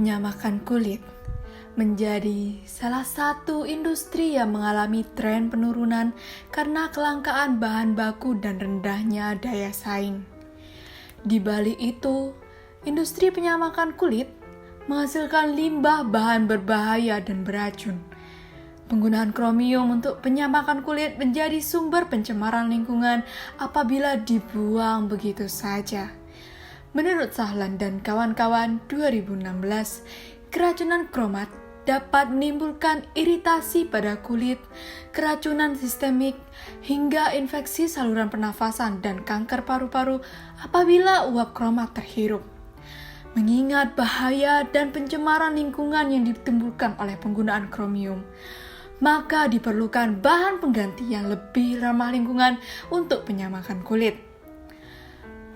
Penyamakan kulit menjadi salah satu industri yang mengalami tren penurunan karena kelangkaan bahan baku dan rendahnya daya saing. Di balik itu, industri penyamakan kulit menghasilkan limbah bahan berbahaya dan beracun. Penggunaan kromium untuk penyamakan kulit menjadi sumber pencemaran lingkungan apabila dibuang begitu saja. Menurut Sahlan dan kawan-kawan 2016, keracunan kromat dapat menimbulkan iritasi pada kulit, keracunan sistemik, hingga infeksi saluran pernafasan dan kanker paru-paru apabila uap kromat terhirup. Mengingat bahaya dan pencemaran lingkungan yang ditimbulkan oleh penggunaan kromium, maka diperlukan bahan pengganti yang lebih ramah lingkungan untuk penyamakan kulit.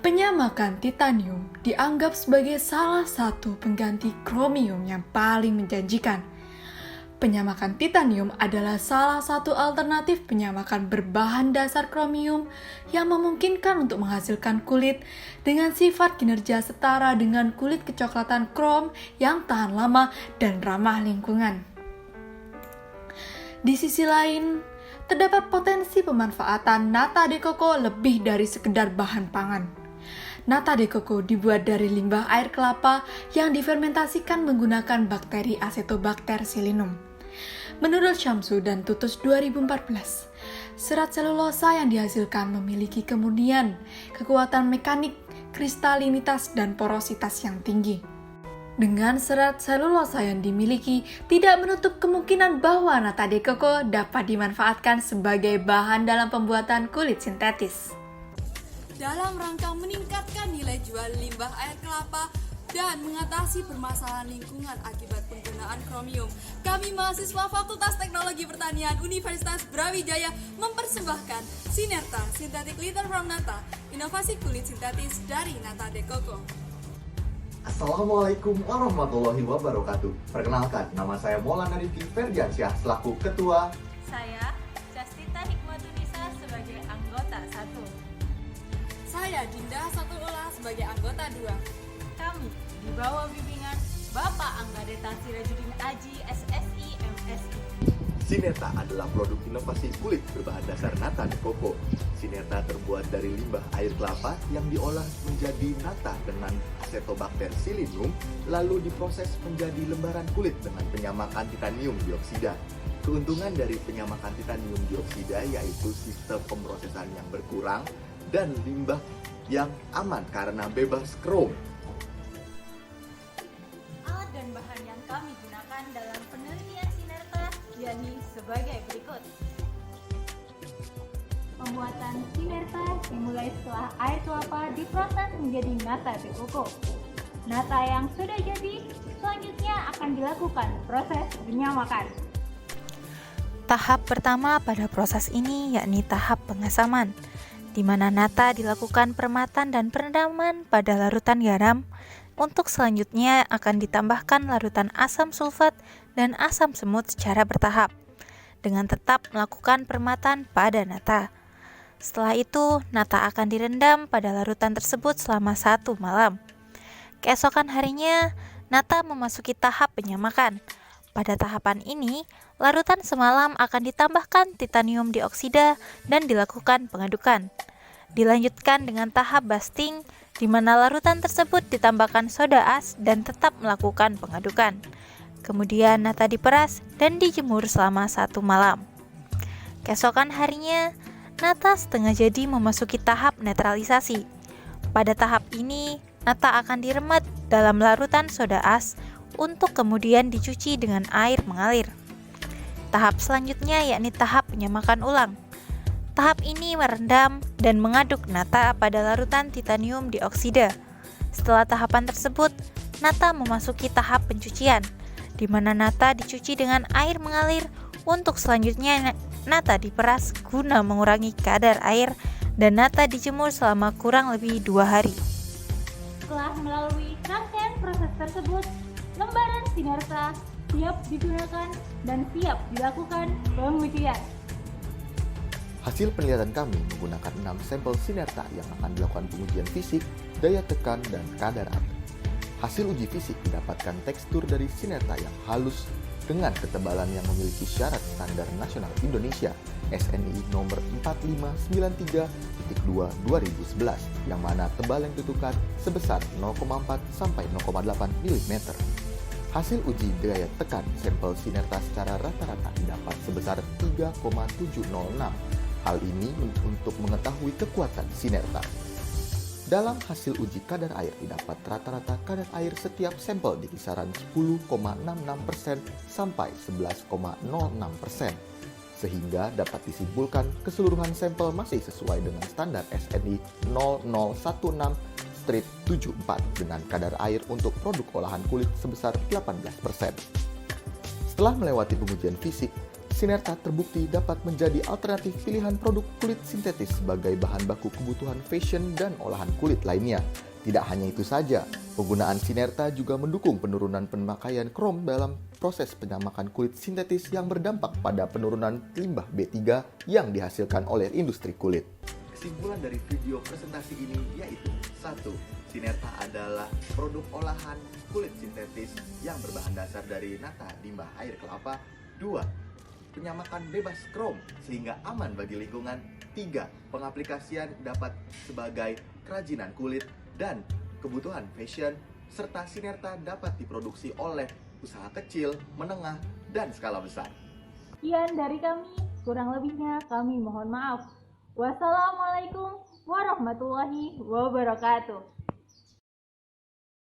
Penyamakan titanium dianggap sebagai salah satu pengganti kromium yang paling menjanjikan. Penyamakan titanium adalah salah satu alternatif penyamakan berbahan dasar kromium yang memungkinkan untuk menghasilkan kulit dengan sifat kinerja setara dengan kulit kecoklatan krom yang tahan lama dan ramah lingkungan. Di sisi lain, terdapat potensi pemanfaatan nata de coco lebih dari sekedar bahan pangan. Nata de coco dibuat dari limbah air kelapa yang difermentasikan menggunakan bakteri Acetobacter pseudomonas. Menurut Syamsu dan Tutus 2014, serat selulosa yang dihasilkan memiliki kemurnian, kekuatan mekanik, kristalinitas, dan porositas yang tinggi. Dengan serat selulosa yang dimiliki, tidak menutup kemungkinan bahwa nata de coco dapat dimanfaatkan sebagai bahan dalam pembuatan kulit sintetis. Dalam rangka meningkatkan nilai jual limbah air kelapa dan mengatasi permasalahan lingkungan akibat penggunaan kromium, kami mahasiswa Fakultas Teknologi Pertanian Universitas Brawijaya mempersembahkan Sinerta Synthetic Litter from Nata, inovasi kulit sintetis dari nata de coco. Assalamualaikum warahmatullahi wabarakatuh. Perkenalkan, nama saya Maulana Rifki Ferdiansyah selaku Ketua. Saya Justita Hikmatunisa sebagai anggota 1. Saya Dinda Satulola sebagai anggota 2. Kami di bawah bimbingan Bapak Anggadeta Sirajudin Aji SSI MSI. Sinerta adalah produk inovasi kulit berbahan dasar nata de coco. Sinerta terbuat dari limbah air kelapa yang diolah menjadi nata dengan Acetobacter pseudomonas, lalu diproses menjadi lembaran kulit dengan penyamakan titanium dioksida. Keuntungan dari penyamakan titanium dioksida yaitu sistem pemrosesan yang berkurang dan limbah yang aman karena bebas krom. Alat dan bahan yang kami gunakan dalam penelitian Sinerta yakni sebagai berikut. Pembuatan Sinerta dimulai setelah air kelapa diproses menjadi nata de coco. Nata yang sudah jadi selanjutnya akan dilakukan proses penyamakan. Tahap pertama pada proses ini yakni tahap pengasaman, di mana nata dilakukan perematan dan perendaman pada larutan garam. Untuk selanjutnya akan ditambahkan larutan asam sulfat dan asam semut secara bertahap, dengan tetap melakukan perematan pada nata. Setelah itu, nata akan direndam pada larutan tersebut selama 1 malam. Keesokan harinya, nata memasuki tahap penyamakan. Pada tahapan ini, larutan semalam akan ditambahkan titanium dioksida dan dilakukan pengadukan. Dilanjutkan dengan tahap basting, di mana larutan tersebut ditambahkan soda as dan tetap melakukan pengadukan. Kemudian nata diperas dan dijemur selama 1 malam. Keesokan harinya, nata setengah jadi memasuki tahap netralisasi. Pada tahap ini, nata akan diremet dalam larutan soda as untuk kemudian dicuci dengan air mengalir. Tahap selanjutnya yakni tahap penyamakan ulang. Tahap ini merendam dan mengaduk nata pada larutan titanium dioksida. Setelah tahapan tersebut, nata memasuki tahap pencucian, di mana nata dicuci dengan air mengalir. Untuk selanjutnya, nata diperas guna mengurangi kadar air dan nata dijemur selama kurang lebih 2 hari. Setelah melalui rangkaian proses tersebut, lembaran Sinerta siap digunakan dan siap dilakukan pengujian. Hasil penelitian kami menggunakan 6 sampel Sinerta yang akan dilakukan pengujian fisik, daya tekan, dan kadar api. Hasil uji fisik didapatkan tekstur dari sinerta yang halus dengan ketebalan yang memiliki syarat standar nasional Indonesia SNI nomor 4593.2/2011 yang mana tebal yang ditukar sebesar 0,4 sampai 0,8 mm. Hasil uji daya tekan sampel sinerta secara rata-rata didapat sebesar 3,706. Hal ini untuk mengetahui kekuatan sinerta. Dalam hasil uji kadar air didapat rata-rata kadar air setiap sampel di kisaran 10,66% sampai 11,06%. Sehingga dapat disimpulkan keseluruhan sampel masih sesuai dengan standar SNI 0016/74 dengan kadar air untuk produk olahan kulit sebesar 18%. Setelah melewati pengujian fisik, sinerta terbukti dapat menjadi alternatif pilihan produk kulit sintetis sebagai bahan baku kebutuhan fashion dan olahan kulit lainnya. Tidak hanya itu saja, penggunaan sinerta juga mendukung penurunan pemakaian krom dalam proses penyamakan kulit sintetis yang berdampak pada penurunan limbah B3 yang dihasilkan oleh industri kulit. Kesimpulan dari video presentasi ini yaitu 1. Sinerta adalah produk olahan kulit sintetis yang berbahan dasar dari nata limbah air kelapa. 2. Penyamakan bebas krom sehingga aman bagi lingkungan. 3. Pengaplikasian dapat sebagai kerajinan kulit dan kebutuhan fashion, serta sinerta dapat diproduksi oleh usaha kecil, menengah, dan skala besar. Sekian dari kami, kurang lebihnya kami mohon maaf. Wassalamualaikum warahmatullahi wabarakatuh.